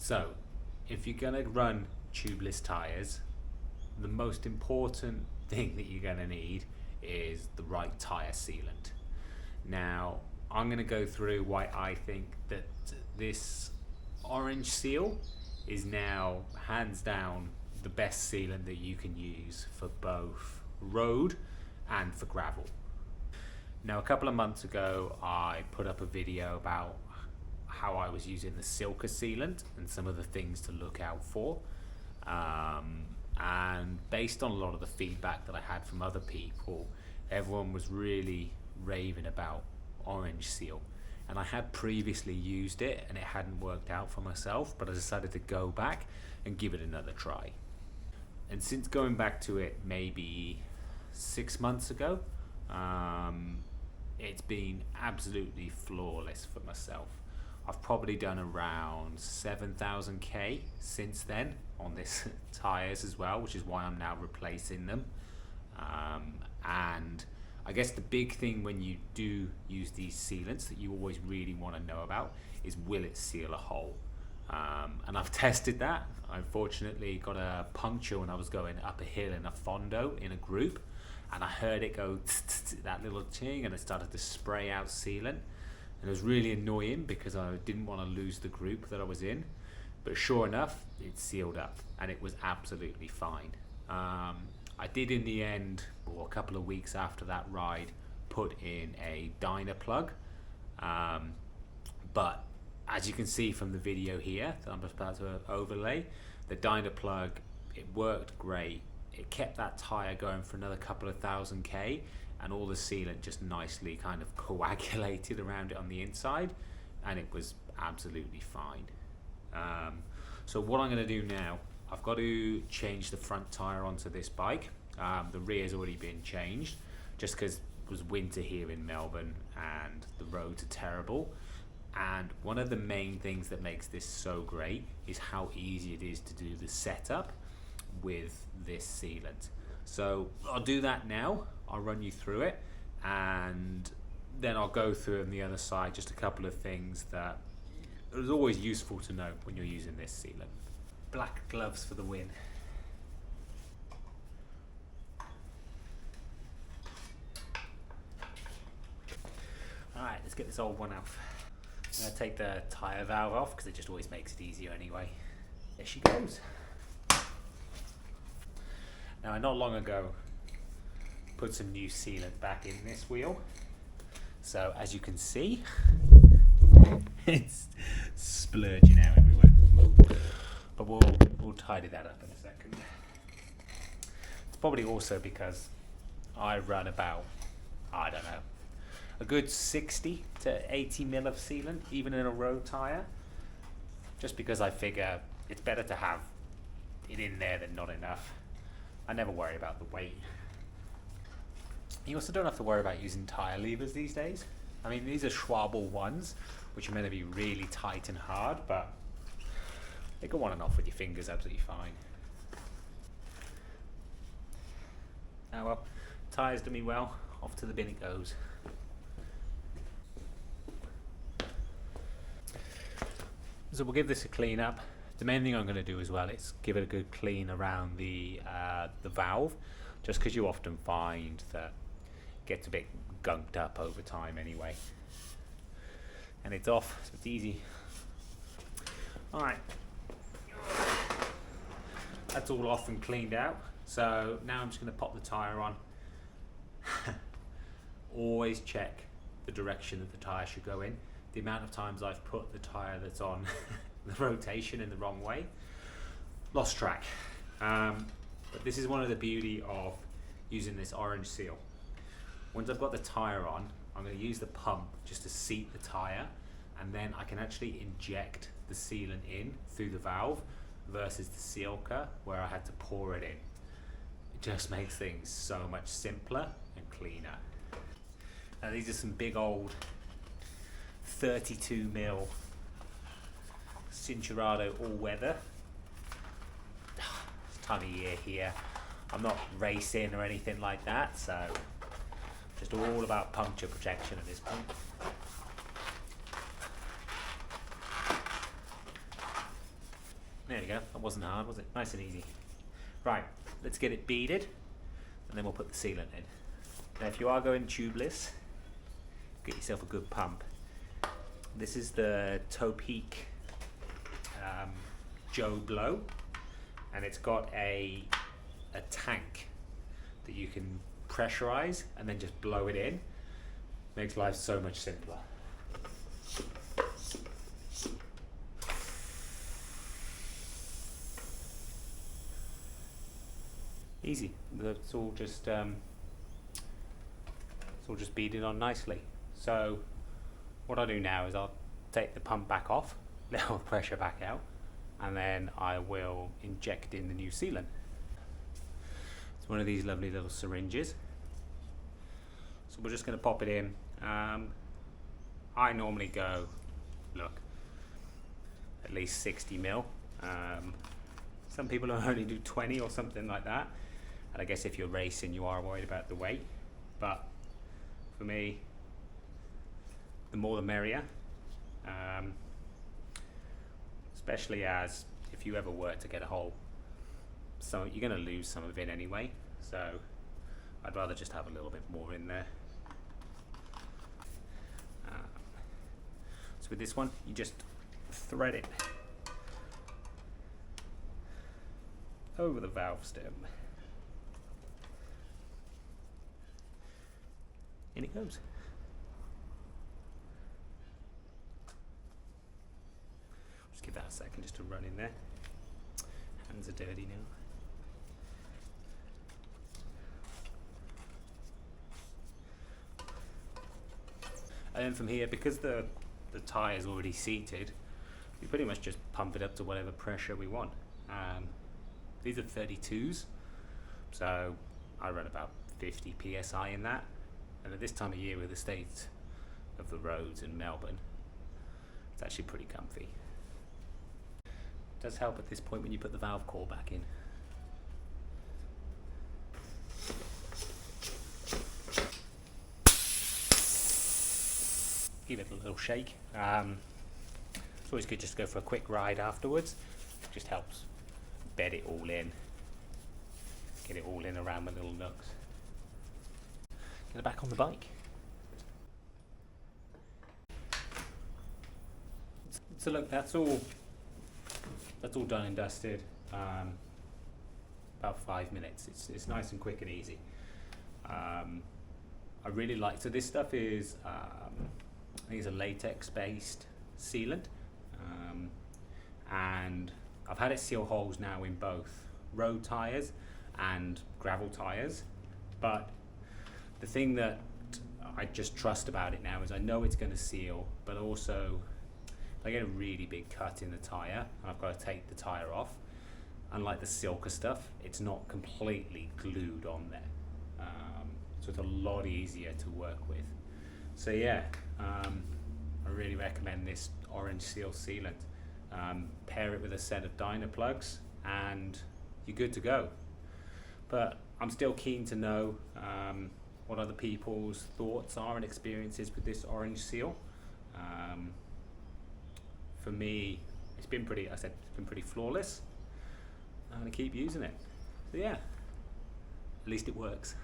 So, if you're going to run tubeless tyres, the most important thing that you're going to need is the right tyre sealant. Now, I'm going to go through why I think that this orange seal is now hands down the best sealant that you can use for both road and for gravel. Now, a couple of months ago, I put up a video about how I was using the Silka sealant and some of the things to look out for. And based on a lot of the feedback that I had from other people, everyone was really raving about orange seal. And I had previously used it and it hadn't worked out for myself, but I decided to go back and give it another try. And since going back to it maybe 6 months ago, it's been absolutely flawless for myself. I've probably done around 7,000 K since then on this tyres as well, which is why I'm now replacing them. And I guess the big thing when you do use these sealants that you always really want to know about is, will it seal a hole? And I've tested that. I unfortunately got a puncture when I was going up a hill in a fondo in a group, and I heard it go that little ting, and it started to spray out sealant. And it was really annoying because I didn't want to lose the group that I was in. But sure enough, it sealed up and it was absolutely fine. I did in the end, or a couple of weeks after that ride, put in a dyno plug. But as you can see from the video here that I'm just about to overlay, the dyno plug, it worked great. It kept that tyre going for another couple of thousand K, and all the sealant just nicely kind of coagulated around it on the inside, and it was absolutely fine. So what I'm going to do now, I've got to change the front tyre onto this bike. The rear's already been changed just because it was winter here in Melbourne and the roads are terrible. And one of the main things that makes this so great is how easy it is to do the setup with this sealant. So I'll do that now. I'll run you through it, and then I'll go through on the other side just a couple of things that is always useful to know when you're using this sealant. Black gloves for the win. Alright, let's get this old one off. I'm going to take the tyre valve off because it just always makes it easier anyway. There she goes. Now, not long ago, put some new sealant back in this wheel. So as you can see, it's splurging out everywhere. But we'll tidy that up in a second. It's probably also because I run about, I don't know, a good 60 to 80 mil of sealant, even in a road tyre. Just because I figure it's better to have it in there than not enough. I never worry about the weight. You also don't have to worry about using tyre levers these days. I mean, these are Schwabel ones, which are meant to be really tight and hard, but they go on and off with your fingers absolutely fine. Oh well, tyres do me well, off to the bin it goes. So we'll give this a clean up. The main thing I'm going to do as well is give it a good clean around the valve, just because you often find that it gets a bit gunked up over time anyway. And it's off, so it's easy. Alright, that's all off and cleaned out. So now I'm just going to pop the tyre on. Always check the direction that the tyre should go in. The amount of times I've put the tyre that's on the rotation in the wrong way, lost track. But this is one of the beauty of using this orange seal. Once I've got the tyre on, I'm going to use the pump just to seat the tyre, and then I can actually inject the sealant in through the valve versus the Silka where I had to pour it in. It just makes things so much simpler and cleaner. Now these are some big old 32 mil Cinchurado all-weather. It's time of year here. I'm not racing or anything like that, so just all about puncture protection at this point. There you go, that wasn't hard, was it? Nice and easy. Right, let's get it beaded, and then we'll put the sealant in. Now if you are going tubeless, get yourself a good pump. This is the Topeak Joe Blow, and it's got a tank that you can pressurize and then just blow it in. Makes life so much simpler. Easy. It's all just beaded on nicely. So what I'll do now is I'll take the pump back off, let all the pressure back out, and then I will inject in the new sealant. It's one of these lovely little syringes. So we're just going to pop it in. I normally go, look, at least 60 mil. Some people only do 20 or something like that. And I guess if you're racing, you are worried about the weight. But for me, the more the merrier. Especially as if you ever were to get a hole, so you're going to lose some of it anyway. So I'd rather just have a little bit more in there. So with this one, you just thread it over the valve stem. In it goes. Just give that a second just to run in there. Hands are dirty now. And then from here, because the tyre is already seated, we pretty much just pump it up to whatever pressure we want. These are 32s, so I run about 50 psi in that. And at this time of year with the state of the roads in Melbourne, it's actually pretty comfy. It does help at this point when you put the valve core back in. Give it a little shake. It's always good just to go for a quick ride afterwards. It just helps bed it all in. Get it all in around the little nooks. Get it back on the bike. So look, that's all done and dusted. About 5 minutes. It's nice and quick and easy. I really like. So this stuff is, I think it's a latex-based sealant, and I've had it seal holes now in both road tyres and gravel tyres. But the thing that I just trust about it now is I know it's going to seal, but also if I get a really big cut in the tyre and I've got to take the tyre off, unlike the Silka stuff, it's not completely glued on there. So it's a lot easier to work with. So yeah, I really recommend this orange seal sealant. Pair it with a set of Dyna plugs and you're good to go. But I'm still keen to know what other people's thoughts are and experiences with this orange seal. For me, it's been pretty, I said, it's been pretty flawless. I'm gonna keep using it. So yeah, at least it works.